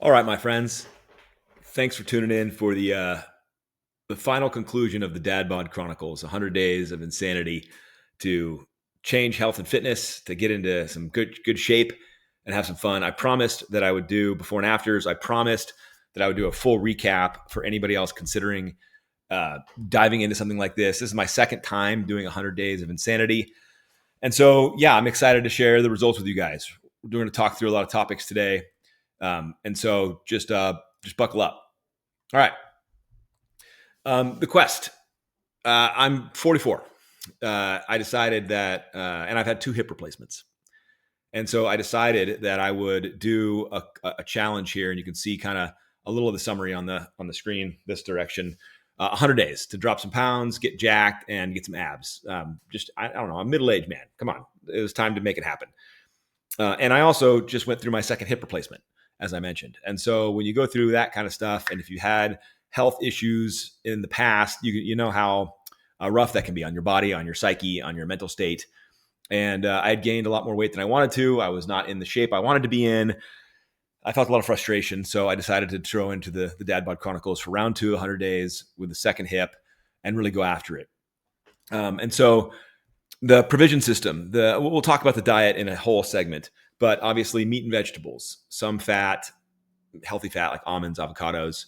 All right, my friends. Thanks for tuning in for the final conclusion of the Dad Bod Chronicles, 100 days of insanity to change health and fitness, to get into some good shape and have some fun. I promised that I would do before and afters. I promised that I would do a full recap for anybody else considering diving into something like this. This is my second time doing 100 days of insanity. And so, yeah, I'm excited to share the results with you guys. We're going to talk through a lot of topics today. And so just buckle up. All right. The quest. I'm 44. I decided that, and I've had 2 hip replacements. And so I decided that I would do a challenge here, and you can see kind of a little of the summary on the screen, this direction. 100 days to drop some pounds, get jacked, and get some abs. I don't know, I'm a middle-aged man. Come on. It was time to make it happen. And I also just went through my second hip replacement, as I mentioned. And so when you go through that kind of stuff, and if you had health issues in the past, you know how rough that can be on your body, on your psyche, on your mental state. And I had gained a lot more weight than I wanted to. I was not in the shape I wanted to be in. I felt a lot of frustration. So I decided to throw into the Dad Bod Chronicles for round 2, 100 days with the second hip, and really go after it. And so the provision system, we'll talk about the diet in a whole segment, but obviously meat and vegetables, some fat, healthy fat like almonds, avocados,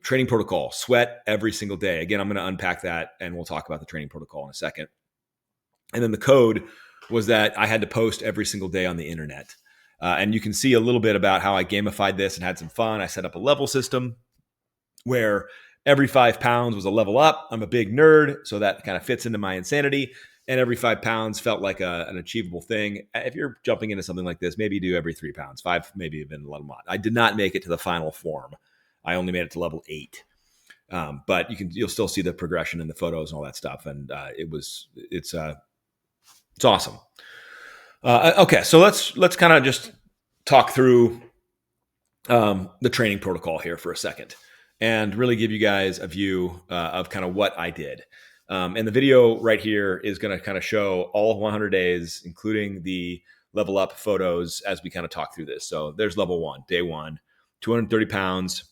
training protocol, sweat every single day. Again, I'm going to unpack that, and we'll talk about the training protocol in a second. And then the code was that I had to post every single day on the internet. And you can see a little bit about how I gamified this and had some fun. I set up a level system where every 5 pounds was a level up. I'm a big nerd, so that kind of fits into my insanity. And every 5 pounds felt like an achievable thing. If you're jumping into something like this, maybe do every 3 pounds. 5 maybe even a little more. I did not make it to the final form. I only made it to level 8. But you'll still see the progression in the photos and all that stuff. And it's awesome. Okay, so let's kind of just talk through the training protocol here for a second, and really give you guys a view of kind of what I did. And the video right here is going to kind of show all 100 days, including the level up photos as we kind of talk through this. So there's level 1, day 1, 230 pounds,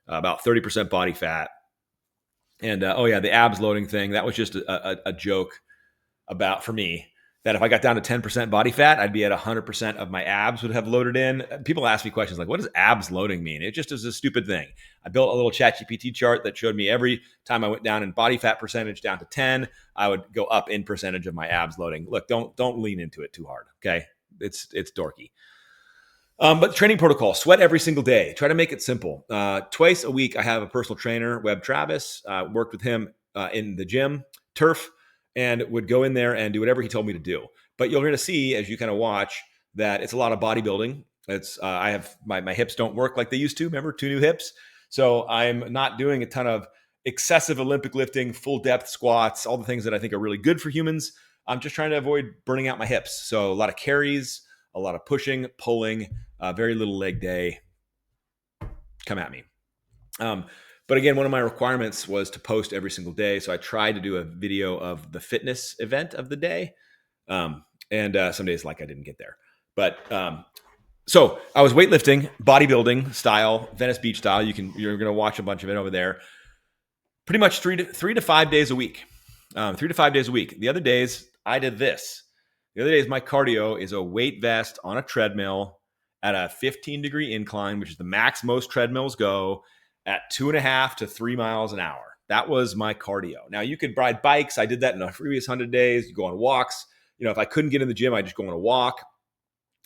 about 30% body fat. And the abs loading thing, that was just a joke for me, that if I got down to 10% body fat, I'd be at 100% of my abs would have loaded in. People ask me questions like, what does abs loading mean? It just is a stupid thing. I built a little ChatGPT chart that showed me every time I went down in body fat percentage down to 10, I would go up in percentage of my abs loading. Look, don't lean into it too hard. Okay. It's dorky. But training protocol, sweat every single day. Try to make it simple. Twice a week, I have a personal trainer, Webb Travis. Worked with him in the gym, turf, and would go in there and do whatever he told me to do. But you're going to see, as you kind of watch, that it's a lot of bodybuilding. I have my hips don't work like they used to. Remember, 2 new hips. So I'm not doing a ton of excessive Olympic lifting, full depth squats, all the things that I think are really good for humans. I'm just trying to avoid burning out my hips. So a lot of carries, a lot of pushing, pulling, very little leg day. Come at me. But again, one of my requirements was to post every single day. So I tried to do a video of the fitness event of the day. And some days I didn't get there. But so I was weightlifting, bodybuilding style, Venice Beach style. You're going to watch a bunch of it over there. Pretty much 3 to 5 days a week. 3 to 5 days a week. The other days I did this. The other days my cardio is a weight vest on a treadmill at a 15-degree incline, which is the max most treadmills go, at 2.5 to 3 miles an hour. That was my cardio. Now you could ride bikes. I did that in the previous 100 days. You go on walks. If I couldn't get in the gym, I just go on a walk.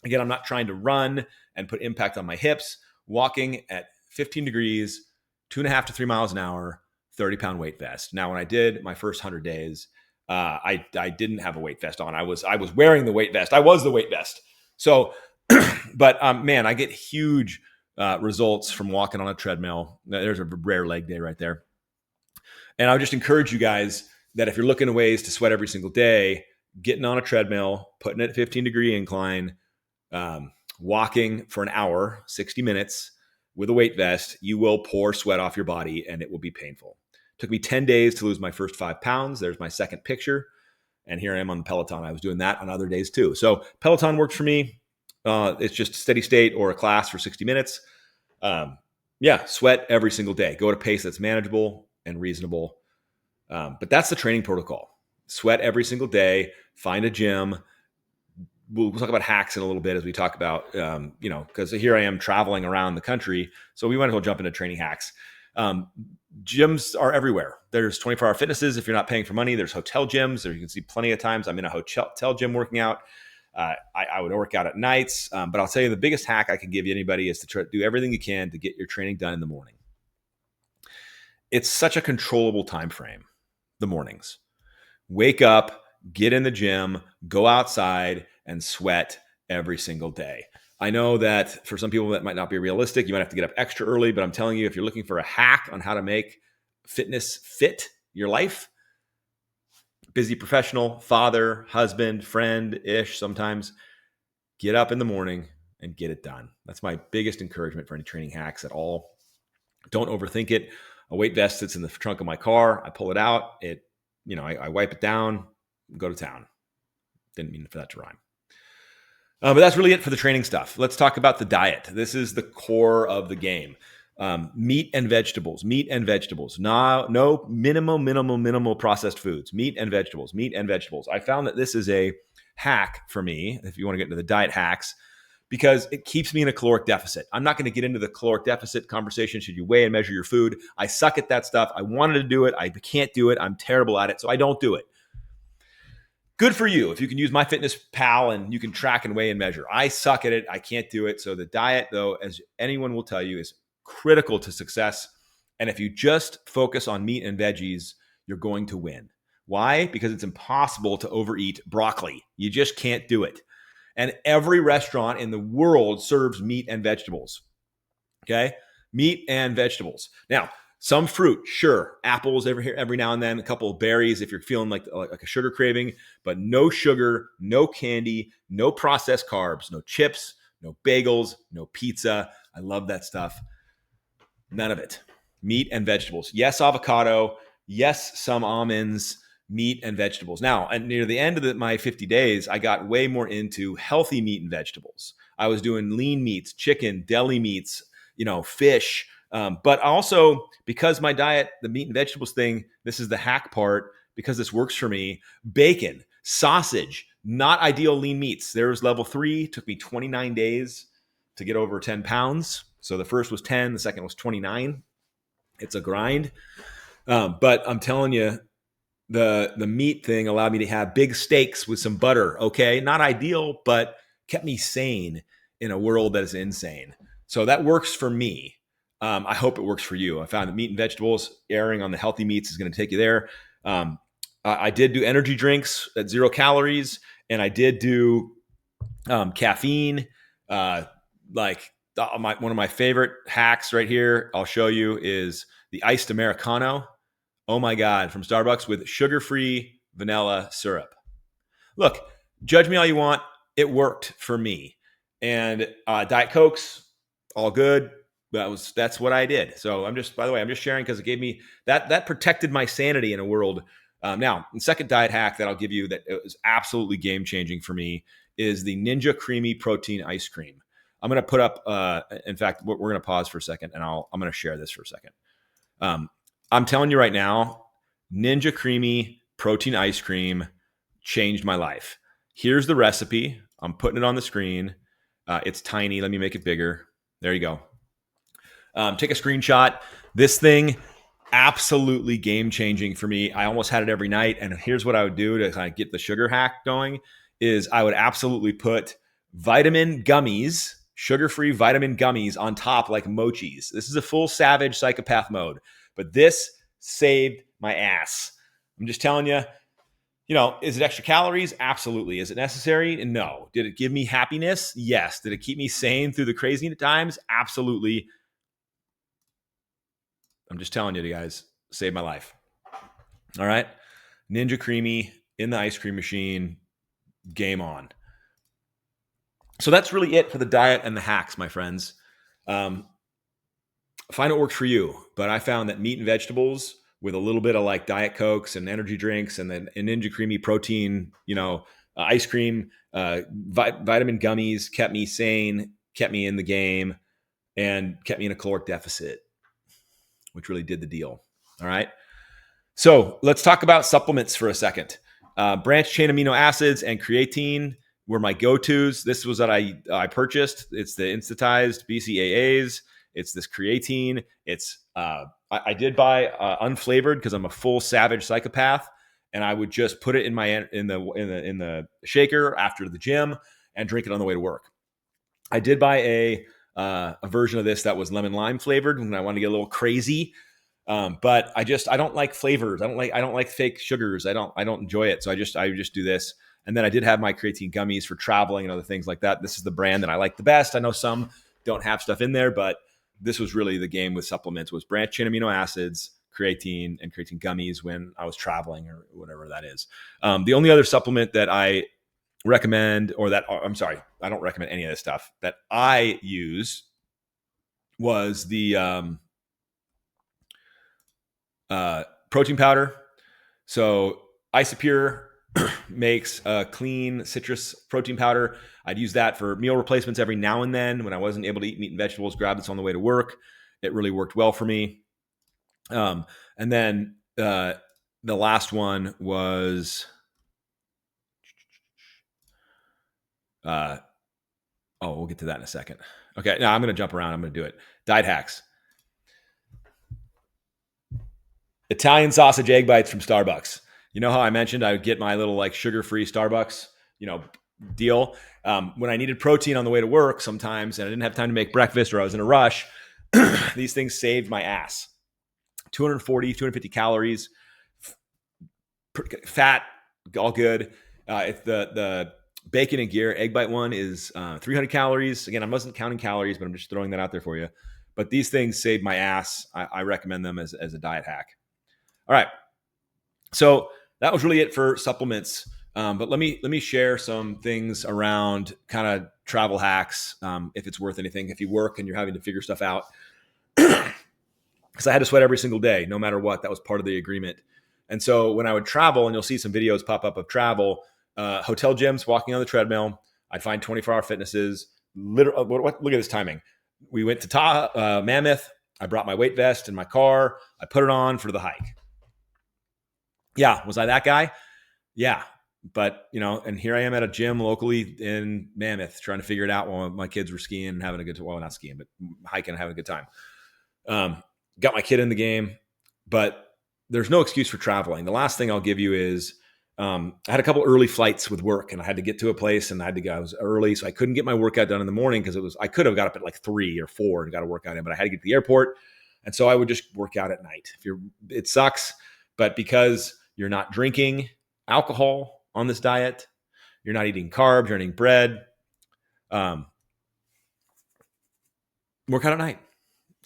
Again, I'm not trying to run and put impact on my hips. Walking at 15 degrees, 2.5 to 3 miles an hour, 30-pound weight vest. Now, when I did my first 100 days, I didn't have a weight vest on. I was wearing the weight vest. I was the weight vest. So, but man, I get huge results from walking on a treadmill. There's a rare leg day right there. And I would just encourage you guys that if you're looking at ways to sweat every single day, getting on a treadmill, putting it at 15-degree incline, walking for an hour, 60 minutes with a weight vest, you will pour sweat off your body and it will be painful. It took me 10 days to lose my first 5 pounds. There's my second picture. And here I am on the Peloton. I was doing that on other days too. So Peloton worked for me. It's just steady state or a class for 60 minutes. Yeah, sweat every single day. Go at a pace that's manageable and reasonable. But that's the training protocol. Sweat every single day. Find a gym. We'll talk about hacks in a little bit as we talk about, because here I am traveling around the country. So we might as well jump into training hacks. Gyms are everywhere. There's 24-hour fitnesses. If you're not paying for money, there's hotel gyms. Or you can see plenty of times I'm in a hotel gym working out. I would work out at nights. But I'll tell you, the biggest hack I can give you anybody is to try to do everything you can to get your training done in the morning. It's such a controllable time frame, the mornings. Wake up, get in the gym, go outside, and sweat every single day. I know that for some people that might not be realistic. You might have to get up extra early, but I'm telling you, if you're looking for a hack on how to make fitness fit your life, busy professional, father, husband, friend-ish sometimes, get up in the morning and get it done. That's my biggest encouragement for any training hacks at all. Don't overthink it. A weight vest sits in the trunk of my car. I pull it out. I wipe it down, go to town. Didn't mean for that to rhyme. But that's really it for the training stuff. Let's talk about the diet. This is the core of the game. Meat and vegetables. No minimal processed foods. Meat and vegetables. I found that this is a hack for me, if you want to get into the diet hacks, because it keeps me in a caloric deficit. I'm not going to get into the caloric deficit conversation. Should you weigh and measure your food? I suck at that stuff. I wanted to do it. I can't do it. I'm terrible at it, so I don't do it. Good for you if you can use MyFitnessPal and you can track and weigh and measure. I suck at it. I can't do it. So the diet, though, as anyone will tell you, is critical to success. And if you just focus on meat and veggies, you're going to win. Why? Because it's impossible to overeat broccoli. You just can't do it. And every restaurant in the world serves meat and vegetables. Okay? Meat and vegetables. Now, some fruit, sure. Apples every now and then, a couple of berries if you're feeling like a sugar craving, but no sugar, no candy, no processed carbs, no chips, no bagels, no pizza. I love that stuff. None of it. Meat and vegetables. Yes, avocado. Yes, some almonds. Meat and vegetables. Now, near the end of my 50 days, I got way more into healthy meat and vegetables. I was doing lean meats, chicken, deli meats, fish. But also, because my diet, the meat and vegetables thing, this is the hack part, because this works for me, bacon, sausage, not ideal lean meats. There was level 3, took me 29 days to get over 10 pounds. So the first was 10, the second was 29. It's a grind. But I'm telling you, the meat thing allowed me to have big steaks with some butter. Okay, not ideal, but kept me sane in a world that is insane. So that works for me. I hope it works for you. I found that meat and vegetables, erring on the healthy meats, is going to take you there. I did do energy drinks at 0 calories, and I did do caffeine. One of my favorite hacks right here, I'll show you, is the iced Americano. Oh my God, from Starbucks with sugar-free vanilla syrup. Look, judge me all you want. It worked for me. And Diet Cokes, all good. That's what I did. So I'm just sharing because it gave me that protected my sanity in a world. Now, the second diet hack that I'll give you that is absolutely game changing for me is the Ninja Creamy Protein Ice Cream. I'm going to put up. In fact, we're going to pause for a second, and I'm going to share this for a second. I'm telling you right now, Ninja Creamy Protein Ice Cream changed my life. Here's the recipe. I'm putting it on the screen. It's tiny. Let me make it bigger. There you go. Take a screenshot. This thing, absolutely game-changing for me. I almost had it every night. And here's what I would do to kind of get the sugar hack going is I would absolutely put vitamin gummies, sugar-free vitamin gummies on top like mochis. This is a full savage psychopath mode. But this saved my ass. I'm just telling you, is it extra calories? Absolutely. Is it necessary? No. Did it give me happiness? Yes. Did it keep me sane through the crazy times? Absolutely. I'm just telling you guys, saved my life. All right. Ninja Creamy in the ice cream machine. Game on. So that's really it for the diet and the hacks, my friends. Find what works for you. But I found that meat and vegetables with a little bit of like Diet Cokes and energy drinks and then Ninja Creamy protein, ice cream, vitamin gummies kept me sane, kept me in the game. and kept me in a caloric deficit, which really did the deal. All right. So let's talk about supplements for a second. Branched chain amino acids and creatine were my go-tos. This was that I purchased. It's the Instatized BCAAs. It's this creatine. It's I did buy unflavored because I'm a full savage psychopath, and I would just put it in the shaker after the gym and drink it on the way to work. I did buy a version of this that was lemon lime flavored when I wanted to get a little crazy. But I don't like flavors. I don't like fake sugars. I don't enjoy it. So I just do this. And then I did have my creatine gummies for traveling and other things like that. This is the brand that I like the best. I know some don't have stuff in there, but this was really the game with supplements was branched chain amino acids, creatine, and creatine gummies when I was traveling or whatever that is. The only other supplement that I recommend, I don't recommend any of this stuff that I use was the protein powder. So Isopure makes a clean citrus protein powder. I'd use that for meal replacements every now and then when I wasn't able to eat meat and vegetables. Grab this on the way to work. It really worked well for me. And then the last one was we'll get to that in a second. Okay, now I'm going to jump around. I'm going to do it. Diet hacks. Italian sausage egg bites from Starbucks. You know how I mentioned I would get my little like sugar-free Starbucks, deal. When I needed protein on the way to work sometimes and I didn't have time to make breakfast or I was in a rush, these things saved my ass. 250 calories, fat, all good. If the bacon and gear egg bite one is 300 calories. Again, I wasn't counting calories, but I'm just throwing that out there for you. But these things saved my ass. I recommend them as a diet hack. All right. So that was really it for supplements. But let me share some things around kind of travel hacks, if it's worth anything. If you work and you're having to figure stuff out, because I had to sweat every single day, no matter what. That was part of the agreement. And so when I would travel, and you'll see some videos pop up of travel, hotel gyms, walking on the treadmill, I'd find 24-hour fitnesses. Look at this timing. We went to Mammoth. I brought my weight vest in my car. I put it on for the hike. Yeah, was I that guy? Yeah. But, and here I am at a gym locally in Mammoth trying to figure it out while my kids were skiing and having a good time. Well, not skiing, but hiking and having a good time. Got my kid in the game, but there's no excuse for traveling. The last thing I'll give you is I had a couple early flights with work and I had to get to a place and I was early. So I couldn't get my workout done in the morning because I could have got up at like 3 or 4 and got a workout in, but I had to get to the airport. And so I would just work out at night. It sucks, but because you're not drinking alcohol on this diet, you're not eating carbs, you're eating bread, work out at night,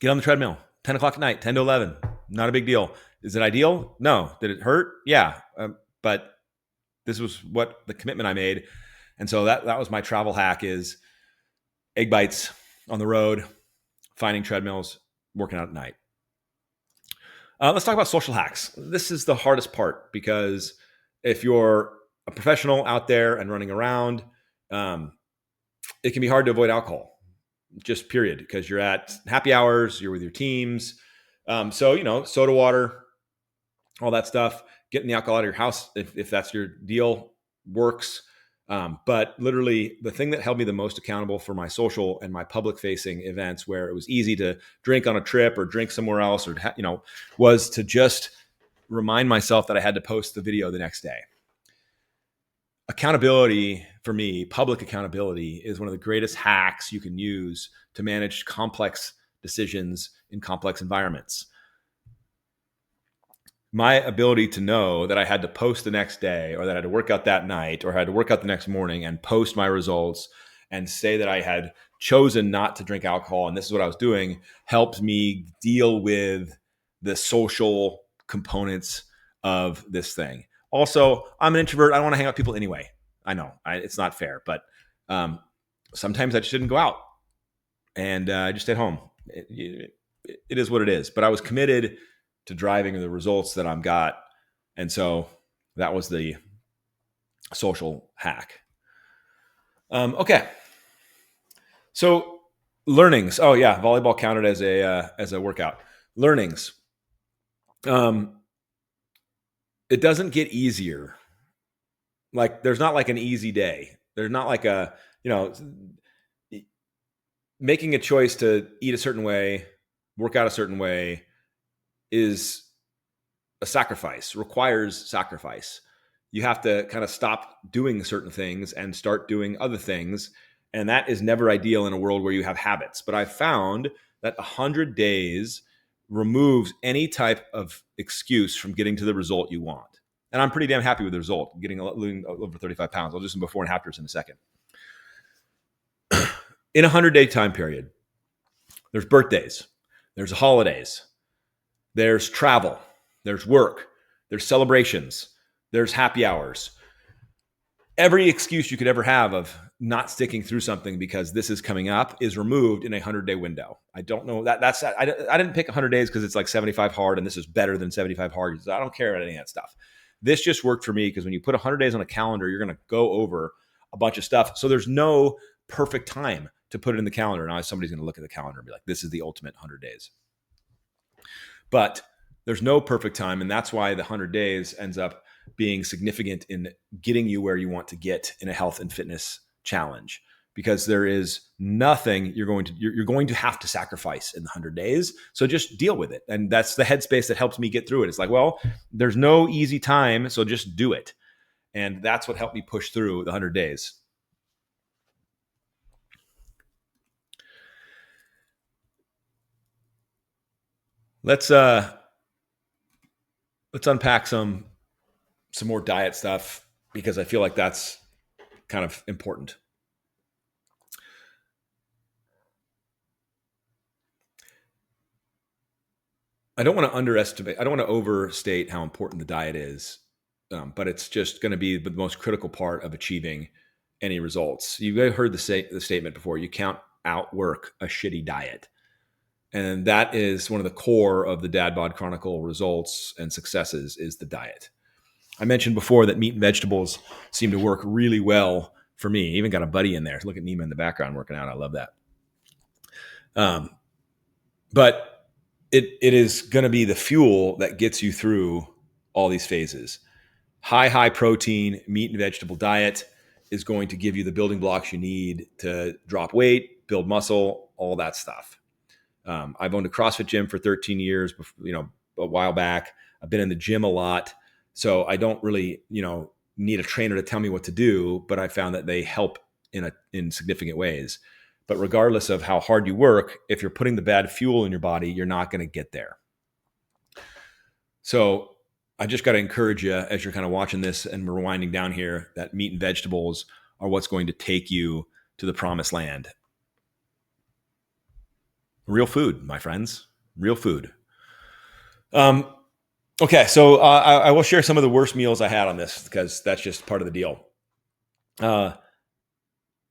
get on the treadmill, 10 o'clock at night, 10 to 11, not a big deal. Is it ideal? No. Did it hurt? Yeah. But this was what the commitment I made. And so that was my travel hack is egg bites on the road, finding treadmills, working out at night. Let's talk about social hacks. This is the hardest part because if you're a professional out there and running around, it can be hard to avoid alcohol, just period, because you're at happy hours, you're with your teams. So, soda water, all that stuff, getting the alcohol out of your house, if that's your deal, works. But literally the thing that held me the most accountable for my social and my public facing events where it was easy to drink on a trip or drink somewhere else or, was to just remind myself that I had to post the video the next day. Accountability for me, public accountability is one of the greatest hacks you can use to manage complex decisions in complex environments. My ability to know that I had to post the next day or that I had to work out that night or I had to work out the next morning and post my results and say that I had chosen not to drink alcohol and this is what I was doing helped me deal with the social components of this thing. Also, I'm an introvert. I don't want to hang out with people anyway. I know it's not fair, but sometimes I just didn't go out and I just stayed home. It is what it is. But I was committed to driving the results that I'm got. And so that was the social hack. Okay. So Learnings. Oh yeah, volleyball counted as a workout. Learnings. It doesn't get easier. Like there's not like an easy day. There's not like a, you know, making a choice to eat a certain way, work out a certain way is a sacrifice, requires sacrifice. You have to kind of stop doing certain things and start doing other things. And that is never ideal in a world where you have habits. But I found that 100 days removes any type of excuse from getting to the result you want. And I'm pretty damn happy with the result, losing over 35 pounds. I'll do some before and afters in a second. In a 100-day time period, there's birthdays, there's holidays, there's travel, there's work, there's celebrations, there's happy hours. Every excuse you could ever have of not sticking through something because this is coming up is removed in a 100-day window. I don't know that's I didn't pick 100 days because it's like 75 hard and this is better than 75 hard. I don't care about any of that stuff. This just worked for me because when you put 100 days on a calendar, you're going to go over a bunch of stuff. So there's no perfect time to put it in the calendar. Now somebody's going to look at the calendar and be like, this is the ultimate 100 days. But there's no perfect time. And that's why the 100 days ends up being significant in getting you where you want to get in a health and fitness challenge, because there is nothing you're going to have to sacrifice in the 100 days. So just deal with it. And that's the headspace that helps me get through it. It's like, well, there's no easy time, so just do it. And that's what helped me push through the 100 days. Let's unpack some more diet stuff, because I feel like that's kind of important. I don't want to overstate how important the diet is, but it's just going to be the most critical part of achieving any results. You've heard the statement before, you can't outwork a shitty diet. And that is one of the core of the Dad Bod Chronicle results and successes is the diet. I mentioned before that meat and vegetables seem to work really well for me. Even got a buddy in there. Look at Nima in the background working out. I love that. But it is going to be the fuel that gets you through all these phases. High protein meat and vegetable diet is going to give you the building blocks you need to drop weight, build muscle, all that stuff. I've owned a CrossFit gym for 13 years, a while back. I've been in the gym a lot. So I don't really, need a trainer to tell me what to do, but I found that they help in significant ways. But regardless of how hard you work, if you're putting the bad fuel in your body, you're not going to get there. So I just got to encourage you, as you're kind of watching this and we're winding down here, that meat and vegetables are what's going to take you to the promised land. Real food, my friends. Real food. Okay, so I will share some of the worst meals I had on this, because that's just part of the deal.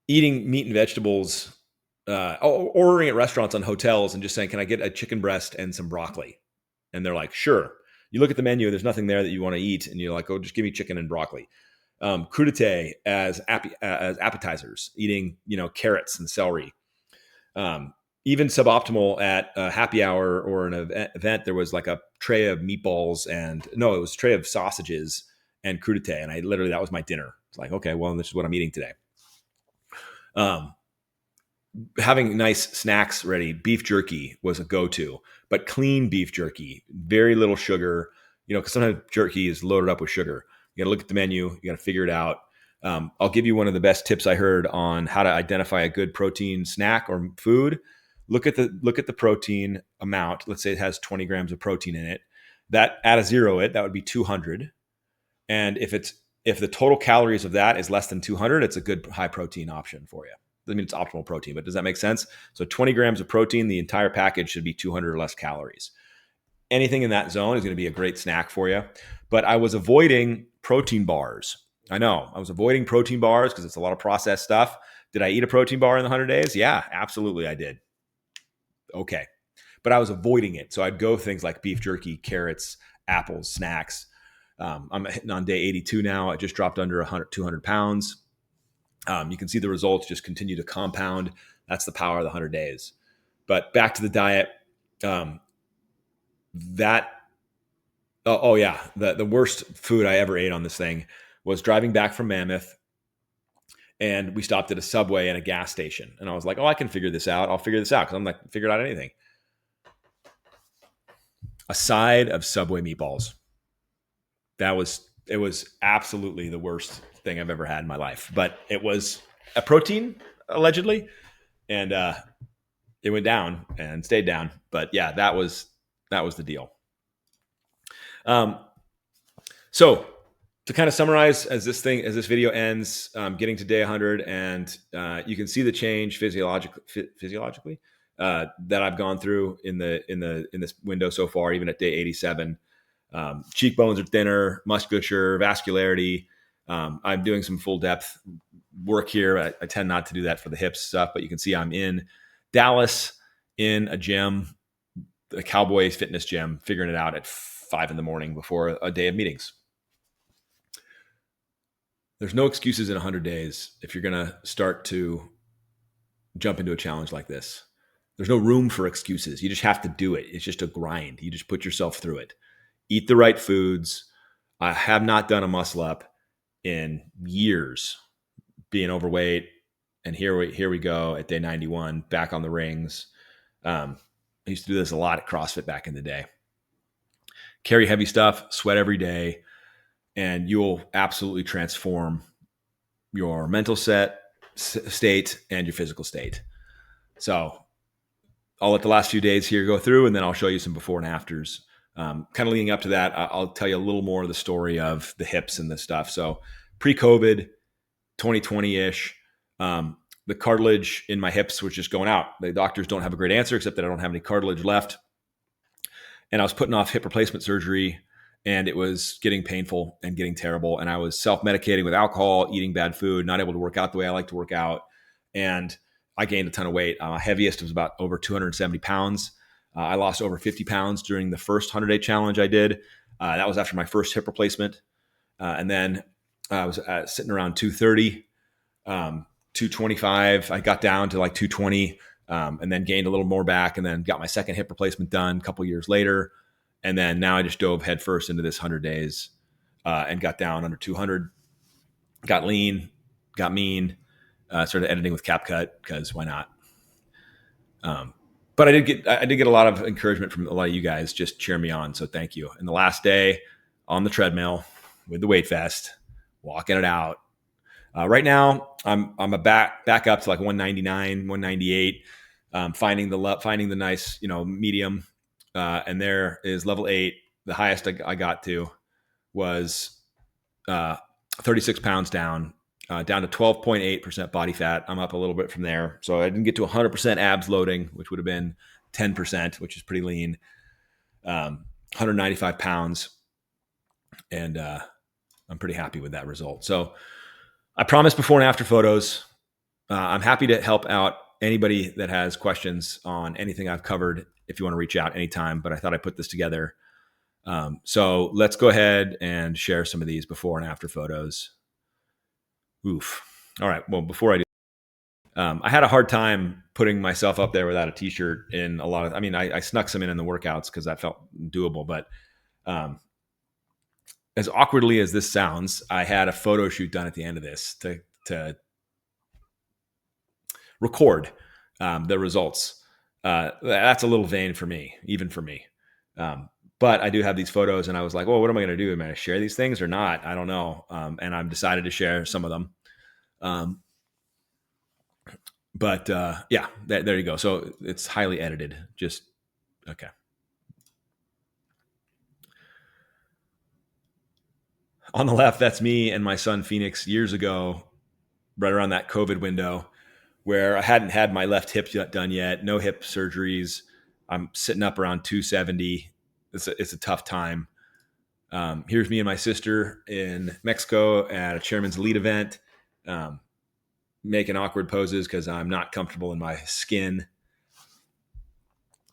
Eating meat and vegetables, ordering at restaurants on hotels and just saying, can I get a chicken breast and some broccoli? And they're like, sure. You look at the menu, there's nothing there that you want to eat. And you're like, oh, just give me chicken and broccoli. Crudité as appetizers, eating, carrots and celery. Even suboptimal at a happy hour or an event, there was like a tray of meatballs it was a tray of sausages and crudité. And that was my dinner. It's like, okay, well, this is what I'm eating today. Having nice snacks ready. Beef jerky was a go-to, but clean beef jerky, very little sugar, because sometimes jerky is loaded up with sugar. You got to look at the menu. You got to figure it out. I'll give you one of the best tips I heard on how to identify a good protein snack or food. Look at the protein amount. Let's say it has 20 grams of protein in it. That add a zero that would be 200. And if the total calories of that is less than 200, it's a good high protein option for you. I mean, it's optimal protein, but does that make sense? So 20 grams of protein, the entire package should be 200 or less calories. Anything in that zone is going to be a great snack for you. But I was avoiding protein bars. I know I was avoiding protein bars because it's a lot of processed stuff. Did I eat a protein bar in the 100 days? Yeah, absolutely I did. Okay. But I was avoiding it. So I'd go things like beef jerky, carrots, apples, snacks. I'm hitting on day 82 now. I just dropped under 200 pounds. You can see the results just continue to compound. That's the power of the 100 days. But back to the diet. That oh yeah, the worst food I ever ate on this thing was driving back from Mammoth, and we stopped at a Subway and a gas station, and I was like, oh, I can figure this out. I'll figure this out, because I'm like, figured out anything. A side of Subway meatballs. It was absolutely the worst thing I've ever had in my life. But it was a protein, allegedly, and it went down and stayed down. But yeah, that was the deal. So to kind of summarize, as this video ends, getting to day 100, and you can see the change physiologically that I've gone through in this window so far, even at day 87. Cheekbones are thinner, musculature, vascularity. I'm doing some full depth work here. I tend not to do that for the hips stuff, but you can see I'm in Dallas in a gym, the Cowboys fitness gym, figuring it out at 5 a.m. before a day of meetings. There's no excuses in 100 days if you're going to start to jump into a challenge like this. There's no room for excuses. You just have to do it. It's just a grind. You just put yourself through it. Eat the right foods. I have not done a muscle up in years, being overweight. And here we go at day 91, back on the rings. I used to do this a lot at CrossFit back in the day. Carry heavy stuff, sweat every day, and you'll absolutely transform your mental state and your physical state. So I'll let the last few days here go through, and then I'll show you some before and afters. Kind of leading up to that, I'll tell you a little more of the story of the hips and this stuff. So pre-COVID, 2020-ish, the cartilage in my hips was just going out. The doctors don't have a great answer, except that I don't have any cartilage left. And I was putting off hip replacement surgery, and it was getting painful and getting terrible. And I was self-medicating with alcohol, eating bad food, not able to work out the way I like to work out. And I gained a ton of weight. My heaviest was about over 270 pounds. I lost over 50 pounds during the first 100-day challenge I did. That was after my first hip replacement. And then I was sitting around 230, 225. I got down to like 220, and then gained a little more back, and then got my second hip replacement done a couple years later. And then now I just dove headfirst into this 100 days and got down under 200, got lean, got mean, started editing with CapCut, because why not? But I did get a lot of encouragement from a lot of you guys just cheering me on. So thank you. And the last day on the treadmill with the weight vest, walking it out. Right now I'm a back up to like 199, 198, finding the nice, medium. And there is level 8. The highest I got to was 36 pounds down to 12.8% body fat. I'm up a little bit from there. So I didn't get to 100% abs loading, which would have been 10%, which is pretty lean. 195 pounds. And I'm pretty happy with that result. So I promised before and after photos. I'm happy to help out anybody that has questions on anything I've covered, if you want to reach out anytime, but I thought I'd put this together. So let's go ahead and share some of these before and after photos. Oof. All right. Well, before I do, I had a hard time putting myself up there without a t-shirt in a lot of, I snuck some in the workouts because that felt doable, but as awkwardly as this sounds, I had a photo shoot done at the end of this to record the results. That's a little vain for me, even for me. But I do have these photos, and I was like, well, what am I going to do? Am I going to share these things or not? I don't know. And I've decided to share some of them. But yeah, there you go. So it's highly edited. Just, okay. On the left, that's me and my son Phoenix years ago, right around that COVID window, where I hadn't had my left hip done yet, no hip surgeries. I'm sitting up around 270. It's a tough time. Here's me and my sister in Mexico at a Chairman's Elite event, making awkward poses because I'm not comfortable in my skin.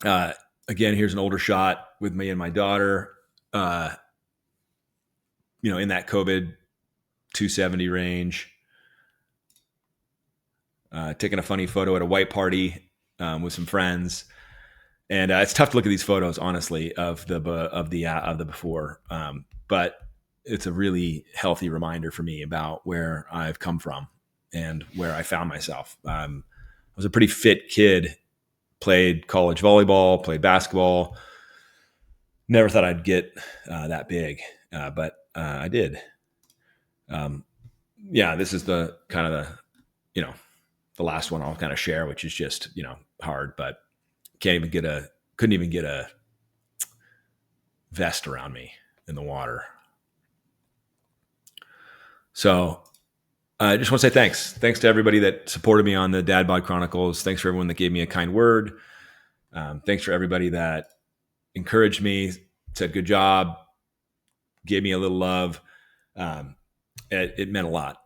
Again, here's an older shot with me and my daughter, in that COVID 270 range. taking a funny photo at a white party with some friends. And it's tough to look at these photos, honestly, of the before. But it's a really healthy reminder for me about where I've come from and where I found myself. I was a pretty fit kid, played college volleyball, played basketball. Never thought I'd get that big, but I did. Yeah, this is the kind of the last one I'll kind of share, which is just, hard, but couldn't even get a vest around me in the water. So I just want to say thanks. Thanks to everybody that supported me on the Dad Bod Chronicles. Thanks for everyone that gave me a kind word. Thanks for everybody that encouraged me, said good job, gave me a little love. It meant a lot.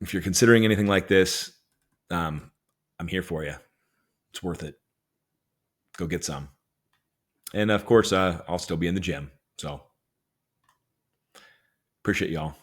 If you're considering anything like this, I'm here for you. It's worth it. Go get some. And of course, I'll still be in the gym. So appreciate y'all.